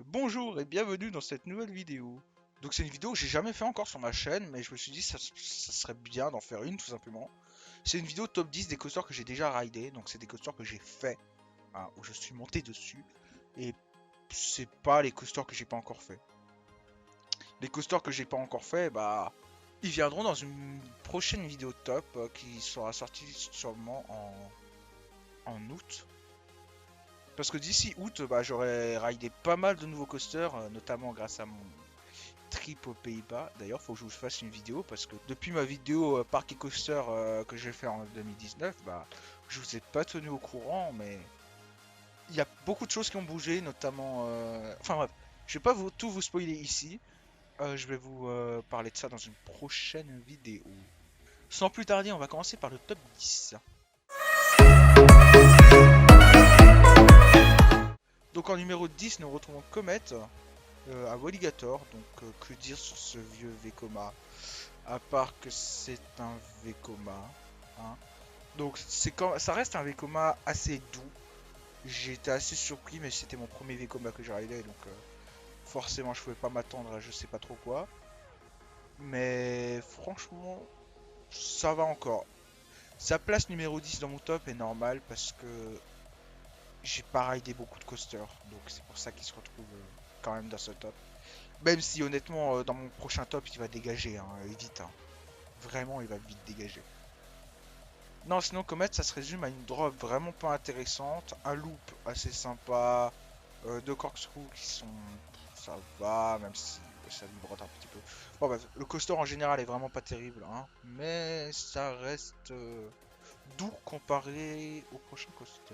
Bonjour et bienvenue dans cette nouvelle vidéo. Donc c'est une vidéo que j'ai jamais fait encore sur ma chaîne, mais je me suis dit ça serait bien d'en faire une tout simplement. C'est une vidéo top 10 des coasters que j'ai déjà raidé, donc c'est des coasters que j'ai fait, hein, où je suis monté dessus, et c'est pas les coasters que j'ai pas encore fait. Les coasters que j'ai pas encore fait, bah, ils viendront dans une prochaine vidéo top qui sera sortie sûrement en août. Parce que d'ici août, bah, j'aurai raidé pas mal de nouveaux coasters, notamment grâce à mon trip aux Pays-Bas. D'ailleurs, faut que je vous fasse une vidéo parce que depuis ma vidéo Park et Coaster que j'ai fait en 2019, bah, je vous ai pas tenu au courant, mais il y a beaucoup de choses qui ont bougé, notamment. Enfin bref, je vais pas tout vous spoiler ici. Je vais vous parler de ça dans une prochaine vidéo. Sans plus tarder, on va commencer par le top 10. Donc en numéro 10, nous retrouvons Comet à Walligator. Donc que dire sur ce vieux Vekoma, à part que c'est un Vekoma, hein. Donc ça reste un Vekoma assez doux. J'ai été assez surpris, mais c'était mon premier Vekoma que j'ai raidé, donc forcément je pouvais pas m'attendre à je sais pas trop quoi. Mais franchement, ça va encore. Sa place numéro 10 dans mon top est normale parce que j'ai pas raidé beaucoup de coasters, donc c'est pour ça qu'il se retrouve quand même dans ce top. Même si honnêtement, dans mon prochain top, il va dégager, hein, vite, hein. Vraiment, il va vite dégager. Non, sinon Comet, ça se résume à une drop vraiment pas intéressante, un loop assez sympa, deux corkscrews qui sont... ça va, même si ça vibrote un petit peu. Bon bah, le coaster en général est vraiment pas terrible, hein, mais ça reste doux comparé au prochain coaster.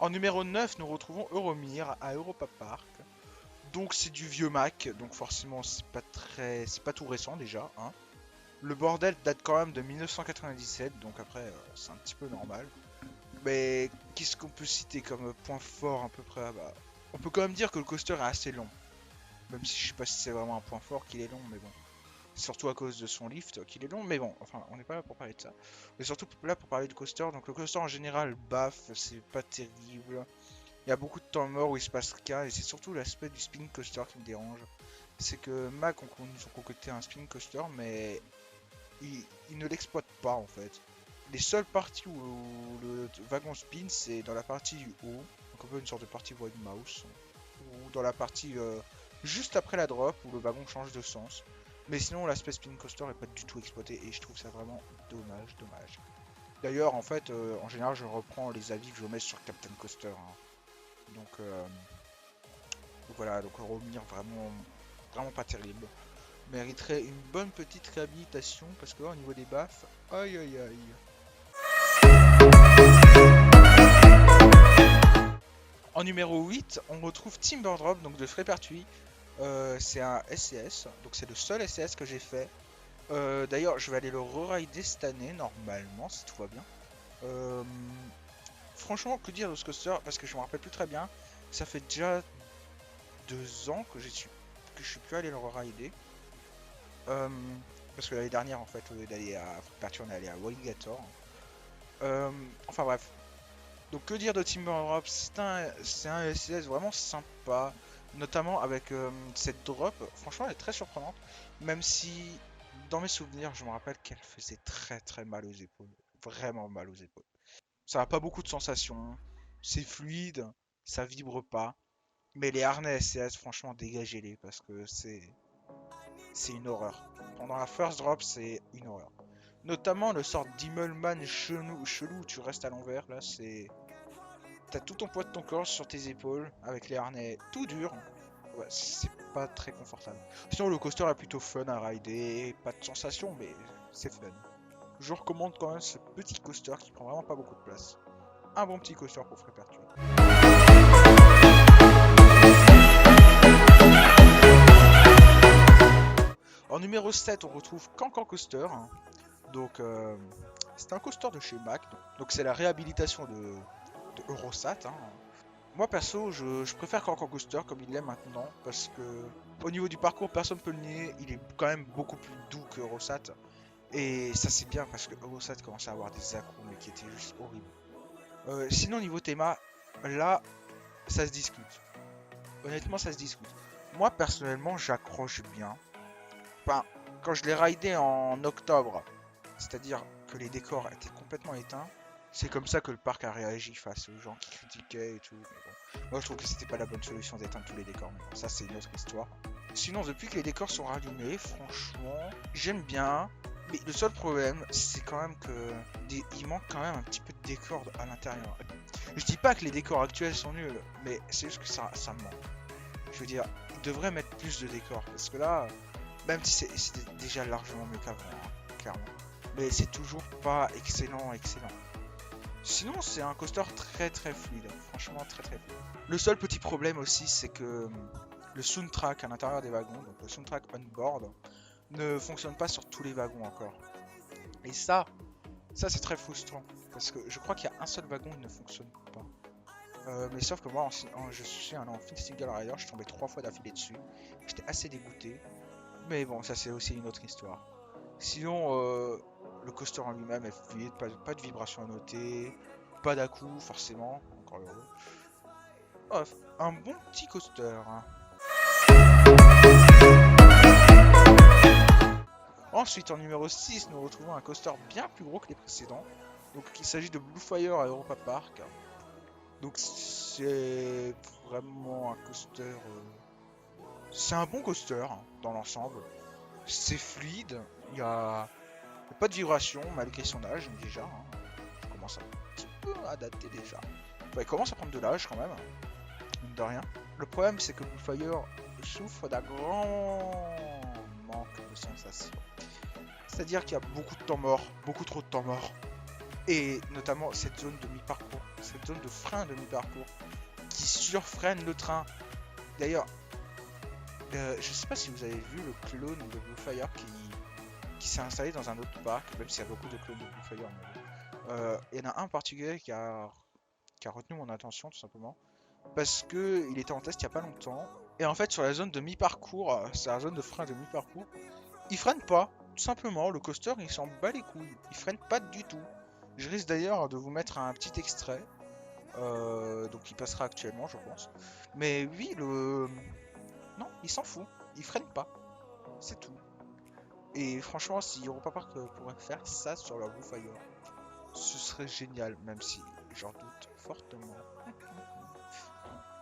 En numéro 9, nous retrouvons Euromir à Europa Park. Donc c'est du vieux Mac, donc forcément c'est pas tout récent déjà, hein. Le bordel date quand même de 1997, donc après c'est un petit peu normal. Mais qu'est-ce qu'on peut citer comme point fort à peu près? Bah, on peut quand même dire que le coaster est assez long. Même si je sais pas si c'est vraiment un point fort qu'il est long, mais bon. Surtout à cause de son lift qu'il est long, mais bon, enfin on n'est pas là pour parler de ça. On est surtout là pour parler du coaster. Donc le coaster en général, baf, c'est pas terrible. Il y a beaucoup de temps mort où il se passe rien, et c'est surtout l'aspect du spinning coaster qui me dérange. C'est que Mac nous ont concocté un spinning coaster, mais il ne l'exploite pas en fait. Les seules parties où le wagon spin, c'est dans la partie du haut, donc un peu une sorte de partie voie de mouse, ou dans la partie juste après la drop où le wagon change de sens. Mais sinon, l'aspect spin coaster est pas du tout exploité et je trouve ça vraiment dommage, dommage. D'ailleurs, en fait, en général, je reprends les avis que je mets sur Captain Coaster, hein. Donc, voilà, donc revenir vraiment, vraiment pas terrible. Mériterait une bonne petite réhabilitation parce que là, au niveau des baffes, aïe aïe aïe. En numéro 8, on retrouve Timber Drop, donc de Frépertuis. C'est un SCS, donc c'est le seul SCS que j'ai fait. D'ailleurs, je vais aller le re-rider cette année, normalement, si tout va bien. Euh, Franchement, que dire de ce coaster, parce que je me rappelle plus très bien. Ça fait déjà 2 ans que je suis plus allé le re-rider. Euh, Parce que l'année dernière, en fait, au lieu d'aller à Frépertuis, on est allé à Walligator. Enfin bref. Donc que dire de Timber Drop? C'est un LCS vraiment sympa, notamment avec cette drop. Franchement, elle est très surprenante, même si dans mes souvenirs, je me rappelle qu'elle faisait très très mal aux épaules, vraiment mal aux épaules. Ça n'a pas beaucoup de sensations, c'est fluide, ça vibre pas, mais les harnais LCS, franchement, dégagez-les parce que c'est une horreur. Pendant la first drop, c'est une horreur. Notamment le sort d'Immelman chelou où tu restes à l'envers, là, c'est... T'as tout ton poids de ton corps sur tes épaules, avec les harnais tout durs. Ouais, c'est pas très confortable. Sinon, le coaster est plutôt fun à rider, pas de sensation, mais c'est fun. Je recommande quand même ce petit coaster qui prend vraiment pas beaucoup de place. Un bon petit coaster pour Frépertuis. En numéro 7, on retrouve Cancan Coaster. Donc, c'est un coaster de chez Mac. Donc c'est la réhabilitation de Eurosat, hein. Moi perso, je préfère Cancan Coaster comme il est maintenant parce que au niveau du parcours, personne peut le nier, il est quand même beaucoup plus doux que Eurosat. Et ça c'est bien parce que Eurosat commençait à avoir des accros mais qui étaient juste horribles. Sinon niveau théma, là, ça se discute. Honnêtement, ça se discute. Moi, personnellement, j'accroche bien. Enfin, quand je l'ai raidé en octobre, c'est-à-dire que les décors étaient complètement éteints, c'est comme ça que le parc a réagi face aux gens qui critiquaient et tout. Mais bon, moi, je trouve que c'était pas la bonne solution d'éteindre tous les décors. Mais bon, ça, c'est une autre histoire. Sinon, depuis que les décors sont rallumés, franchement, j'aime bien. Mais le seul problème, c'est quand même que il manque quand même un petit peu de décor à l'intérieur. Je dis pas que les décors actuels sont nuls, mais c'est juste que ça me manque. Je veux dire, ils devraient mettre plus de décors. Parce que là, même si c'est déjà largement mieux qu'avant, hein, clairement. Mais c'est toujours pas excellent, excellent. Sinon, c'est un coaster très très fluide. Franchement, très très fluide. Le seul petit problème aussi, c'est que le soundtrack à l'intérieur des wagons, donc le soundtrack on-board, ne fonctionne pas sur tous les wagons encore. Et ça c'est très frustrant. Parce que je crois qu'il y a un seul wagon qui ne fonctionne pas. Mais sauf que moi, je suis un single rider, je suis tombé 3 fois d'affilée dessus. J'étais assez dégoûté. Mais bon, ça c'est aussi une autre histoire. Sinon, le coaster en lui-même est fluide, pas de vibration à noter, pas d'à-coups forcément, encore heureux. Bref, un bon petit coaster, hein. Ensuite, en numéro 6, nous retrouvons un coaster bien plus gros que les précédents. Donc il s'agit de Blue Fire à Europa Park. Donc c'est vraiment un coaster... C'est un bon coaster hein, dans l'ensemble. C'est fluide, il y a pas de vibration malgré son âge déjà. Hein. Il commence un petit peu à dater déjà. Enfin, il commence à prendre de l'âge quand même, mine de rien. Le problème c'est que Bullfire souffre d'un grand manque de sensations. C'est-à-dire qu'il y a beaucoup de temps mort, beaucoup trop de temps mort. Et notamment cette zone de mi-parcours, cette zone de frein de mi-parcours qui surfreine le train. D'ailleurs, je sais pas si vous avez vu le clone de Bluefire qui s'est installé dans un autre parc, même s'il y a beaucoup de clones de Bluefire. Il y en a un en particulier qui a retenu mon attention tout simplement. Parce que il était en test il y a pas longtemps. Et en fait sur la zone de mi-parcours, c'est la zone de frein de mi-parcours, il freine pas. Tout simplement, le coaster il s'en bat les couilles. Il freine pas du tout. Je risque d'ailleurs de vous mettre un petit extrait. Donc il passera actuellement je pense. Mais oui, non, il s'en fout. Il freine pas. C'est tout. Et franchement, si Europa Park pourrait faire ça sur leur Bluefire, ce serait génial, même si j'en doute fortement.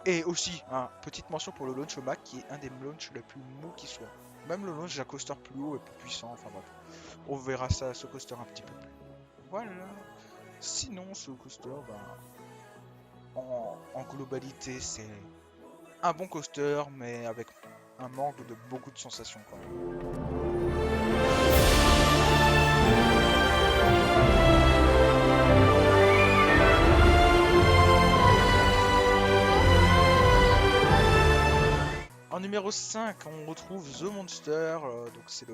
Et aussi, hein, petite mention pour le launch au Mac qui est un des launchs les plus mous qui soit. Même le launch d'un coaster plus haut et plus puissant, enfin bref. On verra ça, ce coaster un petit peu plus. Voilà. Sinon, ce coaster, en globalité, c'est un bon coaster, mais avec un manque de beaucoup de sensations quand même. En numéro 5, on retrouve The Monster, donc c'est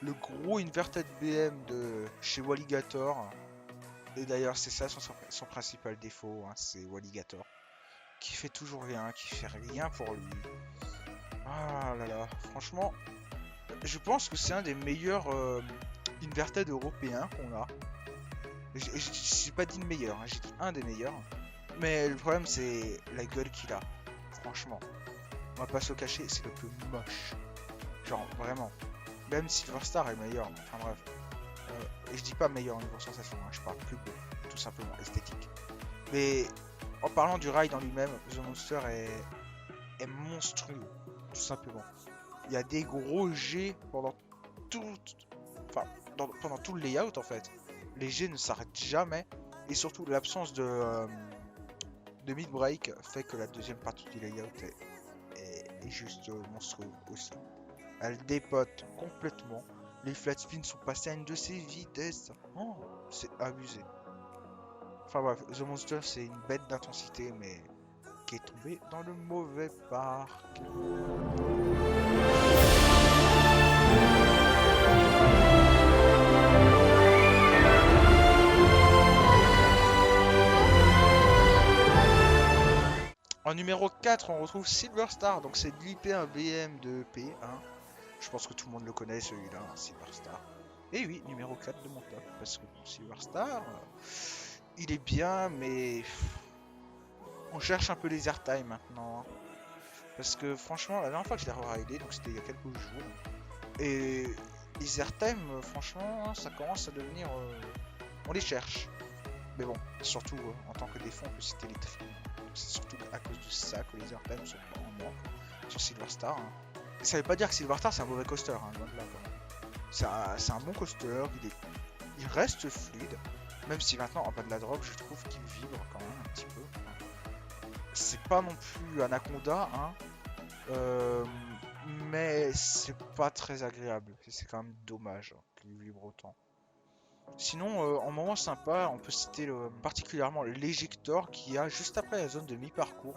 le gros inverted BM de chez Walligator. Et d'ailleurs, c'est ça son principal défaut, hein, c'est Walligator. Qui fait toujours rien, qui fait rien pour lui. Ah là là, franchement, je pense que c'est un des meilleurs inverted européens qu'on a. J'ai pas dit le meilleur, hein, j'ai dit un des meilleurs. Mais le problème, c'est la gueule qu'il a, franchement. On va pas se le cacher, c'est le plus moche. Genre, vraiment. Même Silverstar est meilleur, enfin bref. Et je dis pas meilleur au niveau sensation, hein, je parle plus beau, tout simplement, esthétique. Mais en parlant du ride en lui-même, The Monster est monstrueux, tout simplement. Il y a des gros jets pendant tout, enfin, pendant tout le layout en fait. Les jets ne s'arrêtent jamais. Et surtout, l'absence de mid-break fait que la deuxième partie du layout est juste monstrueux aussi. Elle dépote complètement. Les flat spins sont passés à une de ses vitesses. Oh, c'est abusé. Enfin bref, The Monster c'est une bête d'intensité mais qui est tombée dans le mauvais parc. En numéro 4, on retrouve Silver Star, donc c'est de l'IP un BM de P1. Je pense que tout le monde le connaît celui-là, Silver Star. Et oui, numéro 4 de mon top, parce que Silver Star, il est bien, mais on cherche un peu les airtime maintenant, hein. Parce que franchement, la dernière fois que je l'ai re-ridé, donc c'était il y a quelques jours, et les airtime, franchement, ça commence à devenir... on les cherche. Mais bon, surtout en tant que défaut, on peut citer les trims. Donc c'est surtout à cause de ça que les airtime sont pas en manque sur Silver Star, hein. Ça veut pas dire que Silver Star c'est un mauvais coaster, hein, loin de là quand même. C'est un bon coaster, il reste fluide, même si maintenant en bas de la drop je trouve qu'il vibre quand même un petit peu. C'est pas non plus Anaconda, hein, mais c'est pas très agréable. C'est quand même dommage, hein, qu'il vibre autant. Sinon, en moment sympa, on peut citer particulièrement l'éjector qui a juste après la zone de mi-parcours,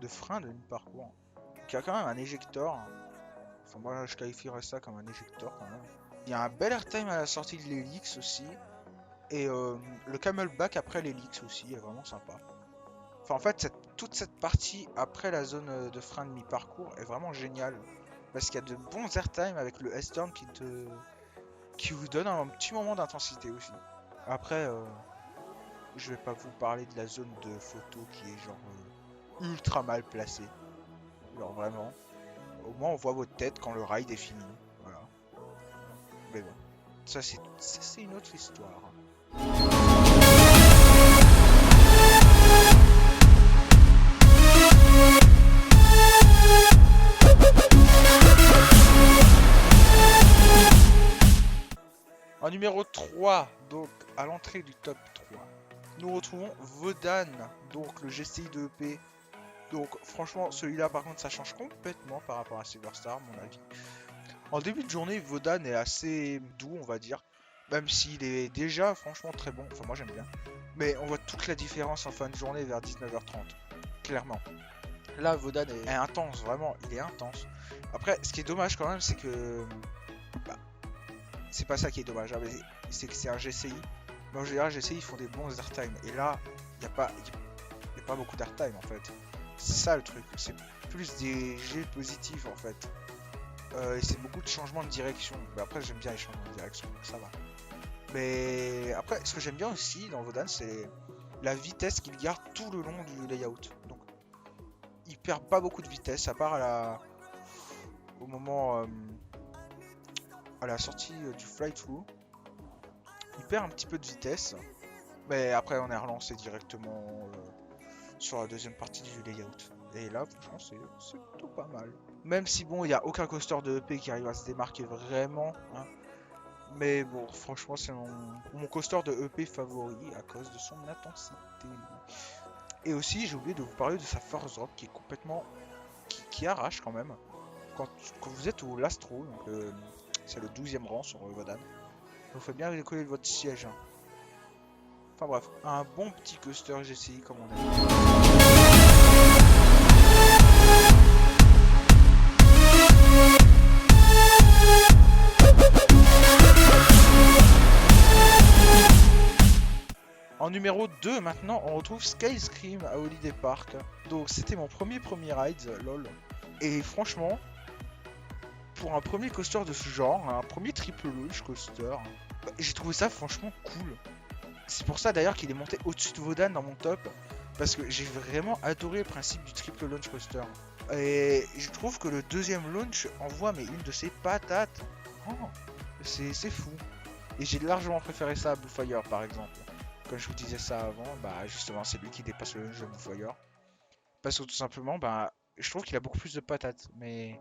de frein de mi-parcours, qui a quand même un éjector. Enfin, moi je qualifierais ça comme un éjector quand même. Il y a un bel airtime à la sortie de l'Helix aussi. Et le camelback après l'Helix aussi est vraiment sympa. Enfin, en fait, toute cette partie après la zone de frein de mi-parcours est vraiment géniale. Parce qu'il y a de bons airtime avec le S-turn qui vous donne un petit moment d'intensité aussi. Après, je vais pas vous parler de la zone de photo qui est genre ultra mal placée. Genre vraiment. Au moins on voit votre tête quand le ride est fini. Voilà. Mais bon. Ça c'est une autre histoire. En numéro 3, donc à l'entrée du top 3, nous retrouvons Vodan, donc le GCI de EP. Donc franchement, celui-là par contre ça change complètement par rapport à Silver Star, à mon avis. En début de journée, Vodan est assez doux, on va dire. Même s'il est déjà franchement très bon, enfin moi j'aime bien. Mais on voit toute la différence en fin de journée vers 19h30, clairement. Là, Vodan est intense, vraiment, il est intense. Après, ce qui est dommage quand même, c'est que... bah, c'est pas ça qui est dommage, hein, c'est que c'est un GCI. Mais en général, GCI, ils font des bons airtime. Et là, il n'y a pas beaucoup d'airtime en fait. C'est ça le truc, c'est plus des G positifs en fait. Et c'est beaucoup de changements de direction. Mais après, j'aime bien les changements de direction, donc ça va. Mais après, ce que j'aime bien aussi dans Vodan, c'est la vitesse qu'il garde tout le long du layout. Donc, il perd pas beaucoup de vitesse, à part au moment à la sortie du fly-through. Il perd un petit peu de vitesse, mais après on est relancé directement sur la deuxième partie du layout. Et là, franchement, c'est plutôt pas mal. Même si bon, il n'y a aucun coaster de EP qui arrive à se démarquer vraiment, hein. Mais bon, franchement, c'est mon coaster de EP favori à cause de son intensité. Et aussi, j'ai oublié de vous parler de sa force drop qui est complètement... qui arrache quand même. Quand vous êtes au Lastro, donc c'est le 12e rang sur Vodan, vous faites bien décoller de votre siège, hein. Enfin bref, un bon petit coaster GCI comme on a dit. En numéro 2 maintenant, on retrouve Skyscream à Holiday Park. Donc c'était mon premier ride, lol. Et franchement, pour un premier coaster de ce genre, un premier triple launch coaster, j'ai trouvé ça franchement cool. C'est pour ça d'ailleurs qu'il est monté au-dessus de Vodan dans mon top. Parce que j'ai vraiment adoré le principe du triple launch coaster. Et je trouve que le deuxième launch envoie mais une de ses patates. Oh, c'est fou. Et j'ai largement préféré ça à Blue Fire par exemple. Comme je vous disais ça avant, bah justement c'est lui qui dépasse le launch de Blue Fire. Parce que tout simplement, bah je trouve qu'il a beaucoup plus de patates. Mais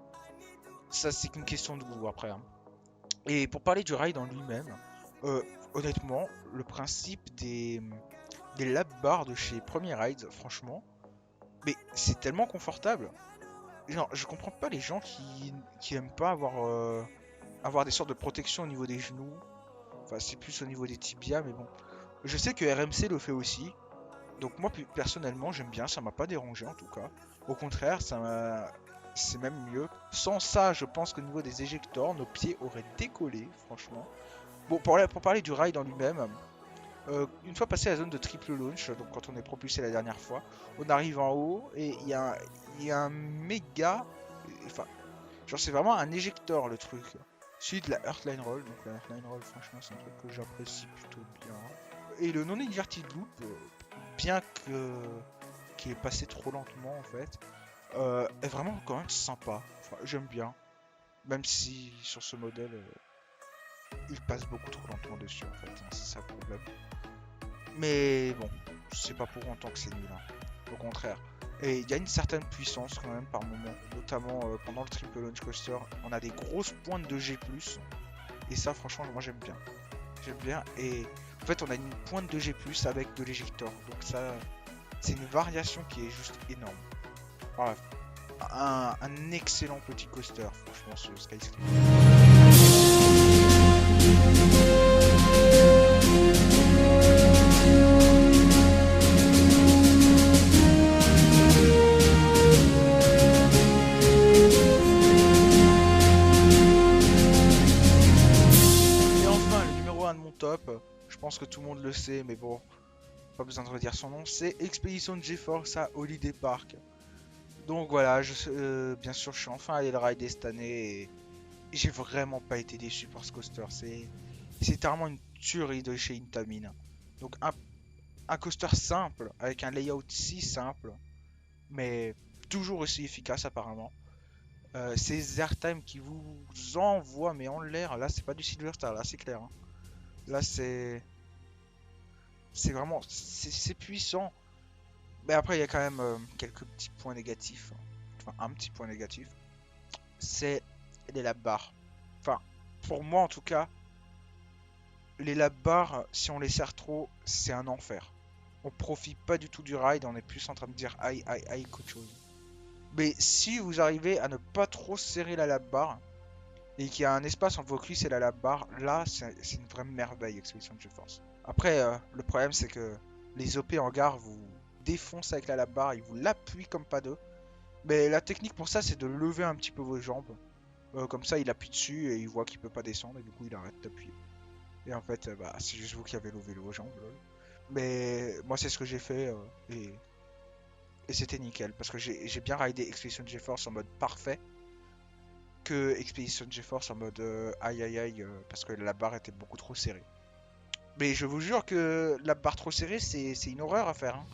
ça c'est qu'une question de goût après, hein. Et pour parler du ride en lui-même, honnêtement, le principe des lap bars de chez Premier Ride, franchement, mais c'est tellement confortable. Genre, je comprends pas les gens qui aiment pas avoir des sortes de protection au niveau des genoux. Enfin, c'est plus au niveau des tibias, mais bon. Je sais que RMC le fait aussi. Donc moi, personnellement, j'aime bien. Ça m'a pas dérangé en tout cas. Au contraire, c'est même mieux. Sans ça, je pense qu'au niveau des éjecteurs, nos pieds auraient décollé, franchement. Bon, pour parler du ride en lui-même, une fois passé la zone de triple launch, donc quand on est propulsé la dernière fois, on arrive en haut et il y a un méga... Enfin, genre c'est vraiment un éjecteur le truc. Suivi de la Earthline Roll, donc la Earthline Roll franchement c'est un truc que j'apprécie plutôt bien. Et le non-inverted loop, bien que qu'il est passé trop lentement en fait, est vraiment quand même sympa. Enfin, j'aime bien. Même si sur ce modèle, il passe beaucoup trop lentement dessus en fait, hein, c'est ça le problème. Mais bon, c'est pas pour autant que c'est nul, hein. Au contraire. Et il y a une certaine puissance quand même par moment, notamment pendant le triple launch coaster, on a des grosses pointes de G+, et ça franchement moi j'aime bien. J'aime bien, et en fait on a une pointe de G+, avec de l'éjector, donc ça c'est une variation qui est juste énorme. Bref, un excellent petit coaster, franchement ce Skyscream. Top, je pense que tout le monde le sait, mais bon, pas besoin de redire son nom, c'est Expedition GeForce à Holiday Park. Donc voilà, bien sûr, je suis enfin allé le rider cette année et j'ai vraiment pas été déçu par ce coaster. C'est littéralement une tuerie de chez Intamin. Donc un coaster simple, avec un layout si simple, mais toujours aussi efficace apparemment. Ces airtime qui vous envoient mais en l'air, là c'est pas du Silver Star, là c'est clair, hein. Là c'est vraiment, c'est puissant. Mais après, il y a quand même quelques petits points négatifs. Enfin, un petit point négatif. C'est les lap bars. Enfin, pour moi en tout cas, les lap bars, si on les serre trop, c'est un enfer. On profite pas du tout du ride, on est plus en train de dire aïe aïe aïe qu'autre chose. Mais si vous arrivez à ne pas trop serrer la lap bar, et qu'il y a un espace entre vos cuisses et la lap bar, là c'est une vraie merveille Expedition GeForce. Après, le problème c'est que les OP en gare vous défoncent avec la lap bar, ils vous l'appuient comme pas deux. Mais la technique pour ça c'est de lever un petit peu vos jambes. Comme ça il appuie dessus et il voit qu'il peut pas descendre et du coup il arrête d'appuyer. Et en fait, bah, c'est juste vous qui avez levé vos jambes. Lol. Mais moi c'est ce que j'ai fait et c'était nickel. Parce que j'ai bien ridé Expedition GeForce en mode parfait. Que Expedition GeForce en mode aïe aïe aïe parce que la barre était beaucoup trop serrée. Mais je vous jure que la barre trop serrée c'est une horreur à faire, hein.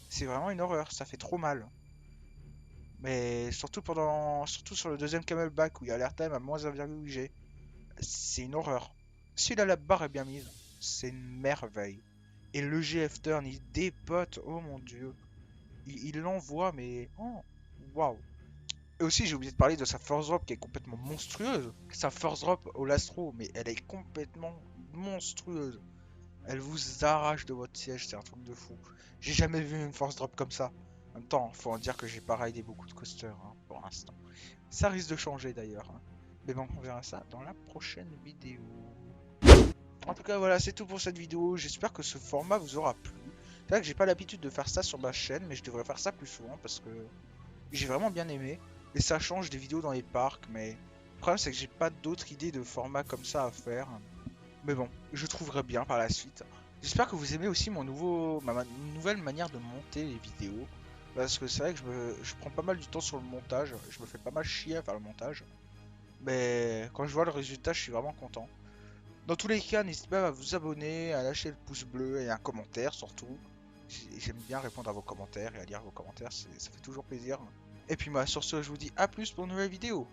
C'est vraiment une horreur, ça fait trop mal. Mais surtout sur le deuxième camelback où il y a l'airtime à moins 1,8 G, c'est une horreur. Si la barre est bien mise, c'est une merveille. Et le GF turn il dépote, oh mon dieu. Il l'envoie mais oh waouh. Et aussi, j'ai oublié de parler de sa force drop qui est complètement monstrueuse. Sa force drop au Lastro, mais elle est complètement monstrueuse. Elle vous arrache de votre siège, c'est un truc de fou. J'ai jamais vu une force drop comme ça. En même temps, faut en dire que j'ai pas raidé beaucoup de coasters hein, pour l'instant. Ça risque de changer d'ailleurs, hein. Mais bon, on verra ça dans la prochaine vidéo. En tout cas, voilà, c'est tout pour cette vidéo. J'espère que ce format vous aura plu. C'est vrai que j'ai pas l'habitude de faire ça sur ma chaîne, mais je devrais faire ça plus souvent parce que j'ai vraiment bien aimé. Et ça change des vidéos dans les parcs, mais le problème c'est que j'ai pas d'autres idées de format comme ça à faire. Mais bon, je trouverai bien par la suite. J'espère que vous aimez aussi ma nouvelle manière de monter les vidéos. Parce que c'est vrai que je prends pas mal du temps sur le montage. Je me fais pas mal chier à faire le montage. Mais quand je vois le résultat, je suis vraiment content. Dans tous les cas, n'hésitez pas à vous abonner, à lâcher le pouce bleu et un commentaire surtout. J'aime bien répondre à vos commentaires et à lire vos commentaires, ça fait toujours plaisir. Et puis moi sur ce je vous dis à plus pour une nouvelle vidéo.